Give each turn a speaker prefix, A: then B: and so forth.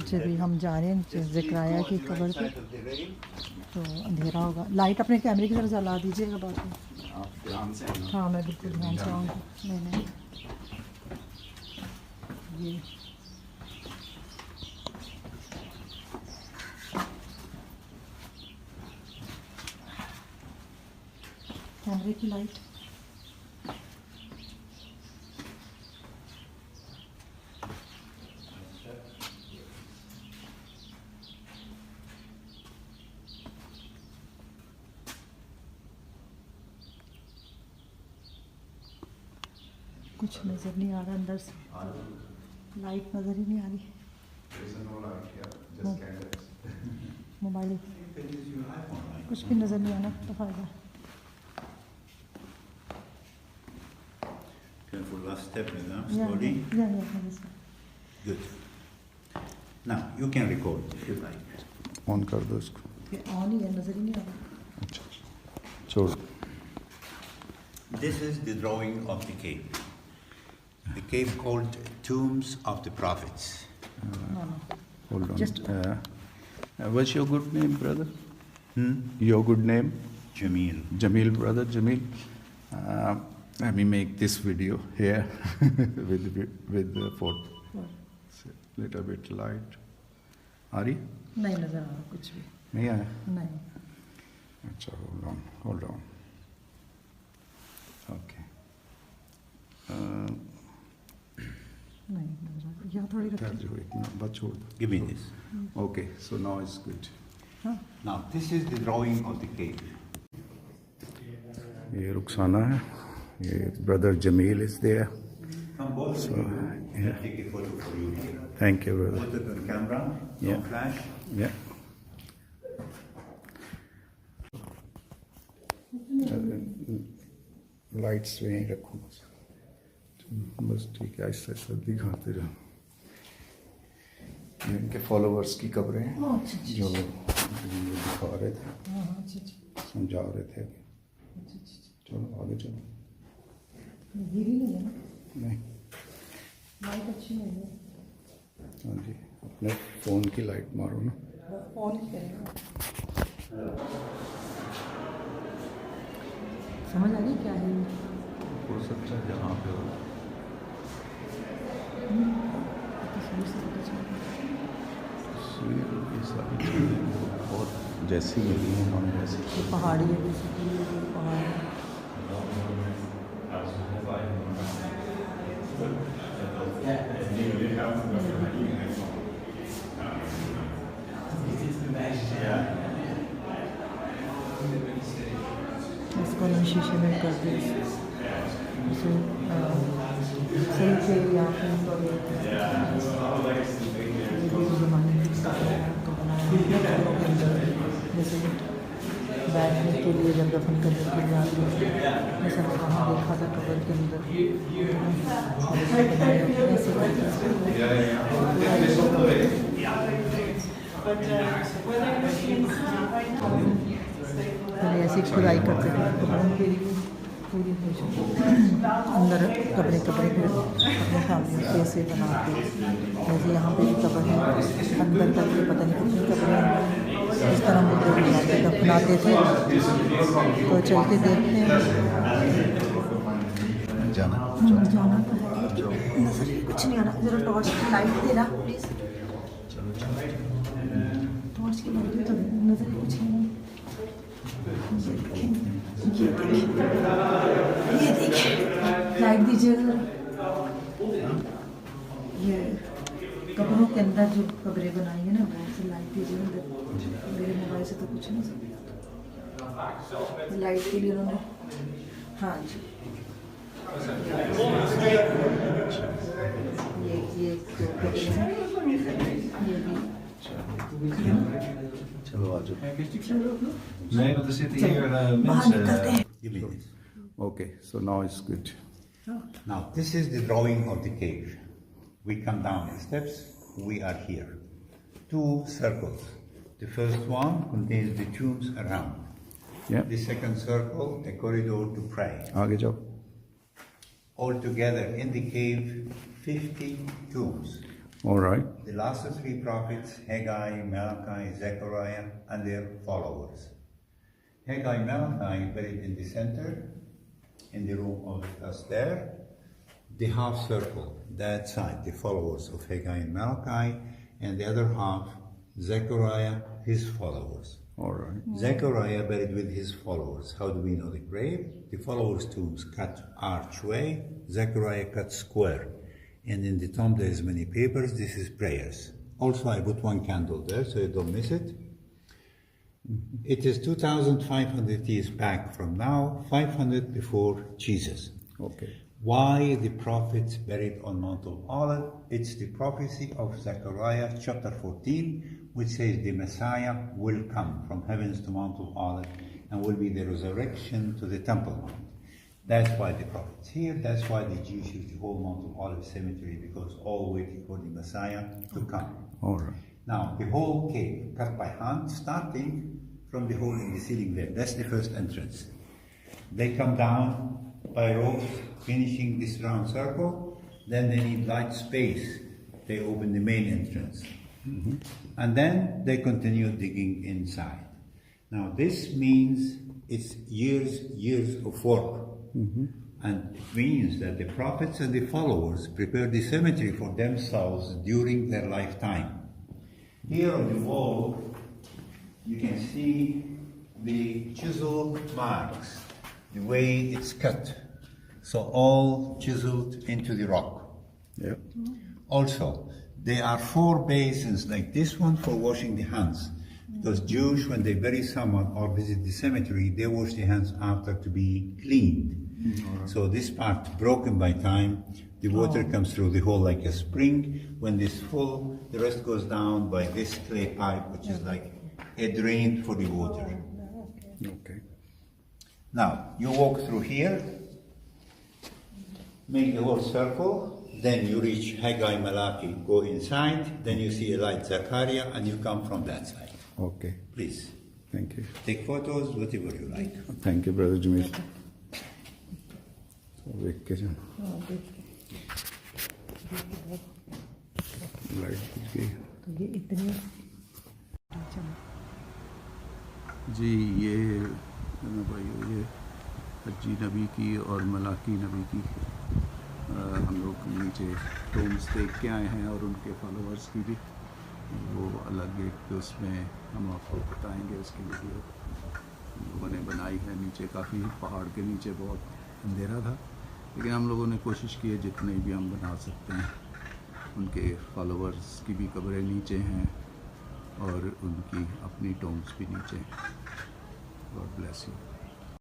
A: जब भी हम जा रहे हैं ज़कराया की कब्र पे तो अंधेरा होगा। लाइट अपने कैमरे की तरफ जला दीजिएगा बात में। हाँ मैं बिल्कुल ध्यान से आऊँगी। नहीं ये कैमरे की लाइट कुछ नज़र नहीं आ रहा अंदर से, लाइट नज़र ही नहीं आ रही। मोबाइल कुछ भी नज़र नहीं आना तो फ़ायदा।
B: Careful, last step, slowly.
A: Yeah.
B: Good. Now you can record if you like.
C: On कर दो इसको।
A: ये ऑन ही है, नज़र ही नहीं आ रहा।
C: अच्छा छोड़।
B: This is the drawing of the cave. The cave called Tombs of the Prophets.
A: No.
C: Hold on.
A: Just-
C: What's your good name, brother? Your good name?
B: Jamil.
C: Jamil, brother Jamil. Let me make this video here with the photo. Little bit light. आ रही?
A: नहीं नज़र आ रहा कुछ भी।
C: नहीं आया?
A: नहीं
C: अच्छा hold on. Okay.
A: नहीं नज़र आ रहा। यहाँ थोड़ी
C: ठहर
A: रखी।
C: जाओ एक मिनट, बस छोड़ दो।
B: Give me this.
C: Okay, so now it's good.
A: हाँ
B: Now this is the drawing of the cave.
C: ये रुखसाना है, ये brother Jamil is there.
B: Come both of
C: So,
B: you.
C: yeah.
B: Take a photo for you here.
C: Thank you, brother.
B: Put it on camera. No
C: Yeah.
B: flash.
C: Yeah. Lights यहीं रखो बस ठीक है, ऐसा ऐसा दिखाते रहो। ये इनके फॉलोवर्स की कब्रें हैं जो लोग दिखा रहे थे, समझा रहे थे। चलो आगे चलो।
A: गिरी नहीं है ना,
C: नहीं
A: लाइट अच्छी नहीं है।
C: हाँ जी, अपने फ़ोन की लाइट मारो ना।
A: ऑन ही करेगा। समझ आ रही क्या है ये?
C: हो सकता है जहाँ पे हो
A: तस्वीर से पता चल रहा है।
C: तस्वीर ये सारी चीज़ें बहुत जैसी मिली हैं हम जैसी।
A: ये पहाड़ी है, बेसिकली ये पहाड़ है। इसको हम शीशे में कर दी इसे सही से या फिर तो ये ज़माने में तो बनाया जैसे बैठने के लिए जब दफन करने के लिए आते हैं, जैसे मैं वहाँ देखा था कब्र के अंदर पहले ऐसी खुदाई करते थे कब्रों के लिए पूरी अंदर कपड़े फिर अपने फैमिली कैसे बनाते। जैसे यहाँ पे भी कब्र है अंदर तक के पता नहीं कितनी कब्रें इस तरह मुद्दे बनाते दफनाते थे। तो चल के देखते हैं।
C: जाना
A: जाना तो है लेकिन नजर ही कुछ नहीं आ रहा। जरा टॉर्च की लाइट देना प्लीज़। टॉर्च की लाइट तो नजर ही कुछ नहीं आ रहा। ये देखिए लाइट दीजिएगा। ये कब्रों के अंदर जो कब्रें बनाई है ना वहाँ से लाइट दीजिए अंदर। मेरे मोबाइल से तो कुछ नहीं सकता। लाइट के लिए उन्होंने हाँ जी ये कब्रें हैं ये भी।
C: चलो आ जाओ।
D: Nee, want er zitten hier mensen.
B: Give me this.
C: Okay, so now it's good.
B: Now this is the drawing of the cave. We come down the steps. We are here. Two circles. The first one contains the tombs around.
C: Yeah.
B: The second circle, a corridor to pray.
C: आगे जाओ।
B: Altogether in the cave, 50 tombs.
C: All right.
B: The last three prophets, Haggai, Malachi, Zechariah, and their followers. Haggai, Malachi buried in the center, in the room of us there. The half circle, that side, the followers of Haggai and Malachi, and the other half, Zechariah, his followers.
C: All right.
B: Zechariah buried with his followers. How do we know the grave? The followers' tombs cut archway, Zechariah cut square. And in the tomb there is many papers, this is prayers. Also I put one candle there so you don't miss it. It is 2,500 years back from now, 500 before Jesus.
C: Okay.
B: Why the prophets buried on Mount of Olives? It's the prophecy of Zechariah chapter 14, which says the Messiah will come from heavens to Mount of Olives and will be the resurrection to the Temple Mount. That's why the prophets here, that's why the Jews use the whole Mount of Olives cemetery, because all waiting for the Messiah to come.
C: All right.
B: Now, the whole cave cut by hand, starting from the hole in the ceiling there. That's the first entrance. They come down by ropes, finishing this round circle. Then they need light space. They open the main entrance. And then they continue digging inside. Now, this means it's years of work. And it means that the prophets and the followers prepared the cemetery for themselves during their lifetime. Here on the wall, you can see the chisel marks, the way it's cut. So all chiseled into the rock.
C: Yeah.
B: Also, there are 4 basins like this one for washing the hands. Because Jews, when they bury someone or visit the cemetery, they wash their hands after to be cleaned. So this part broken by time, the water comes through the hole like a spring. When this full, the rest goes down by this clay pipe, which is like a drain for the water.
C: Okay.
B: Now, you walk through here, make the whole circle, then you reach Haggai, Malachi, go inside, then you see a light Zechariah, and you come from that side.
C: Okay.
B: Please,
C: Thank you.
B: take photos, whatever you like.
C: Thank you, Brother Jamil. देख के जाओ light बुझ गई
A: तो ये इतनी
C: जी। ये भाई ये हज्जी नबी की और मलाकी नबी की हम लोग नीचे टोम्स देख के आए हैं और उनके फॉलोअर्स की भी वो अलग एक उसमें हम आपको बताएंगे उसकी वीडियो हम लोगों ने बनाई है। नीचे काफ़ी पहाड़ के नीचे बहुत अंधेरा था, लेकिन हम लोगों ने कोशिश की है जितने भी हम बना सकते हैं। उनके फॉलोअर्स की भी कब्रें नीचे हैं और उनकी अपनी टोम्स भी नीचे हैं। God bless you.